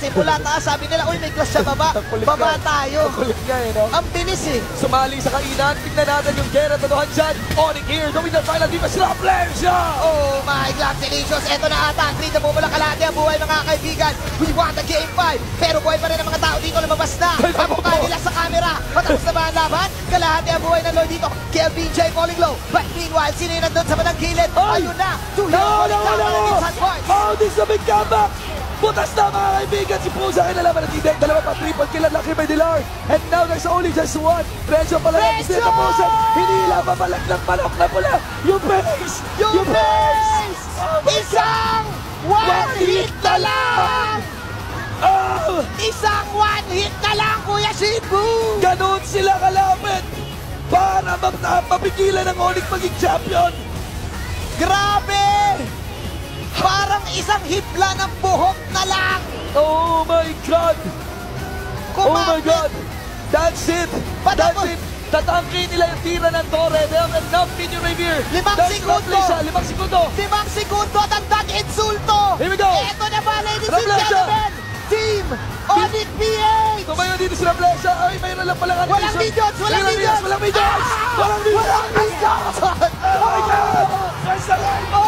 Simula taas, sabi nila, uy, may crush sa baba. Baba tayo. Kulit nga eh, no? Ang bilis eh. Sumali sa kainan. Tignan natin yung Gera totohan dyan. Onyx here, gawin ang final defense. Raplesia! Oh my God, delicious. Eto na ata. 3 na bumula kalahati ang buhay, mga kaibigan. We want the game 5. Pero buhay pa rin ang mga tao dito, lumabas na. Ang mukha nila sa camera. Matapos na ba ang laban? Kalahati ang buhay ng Lord dito. Kelvin J falling low. But meanwhile, sino yung nandun sa batang kilid? Ayun na. No! Oh, this is a big comeback! Butas na mga kaibigan, si Pusa kinalaman ng Tidek, dalawa pa triple kill ang laki by Dilar. And now there's only just one. Renzo pala lang si Pusa. Hinihila pa palag ng manok na pula. Yung base! Yung base! Isang one hit na lang! Oh! Isang one hit na lang, Kuya Shibu! Ganon sila kalapit para mapigilan ng Onyx maging champion. Grabe! Parang isang hibla ng buhok na lang! Oh my God! Oh my God! That's it! That's it! Tatangkin nila yung tira ng Torre. They have enough minion Revere. 5 segundo! 5 segundo! 5 segundo at ang insulto! Here we go! Ito na ba, ladies and Raplesia! gentlemen? Team Onyx PH! Tumayo dito si Raplesia. Ay, mayroon lang pala animation. Walang videos! Walang videos! Walang videos! Walang videos! Oh my God! There's a light!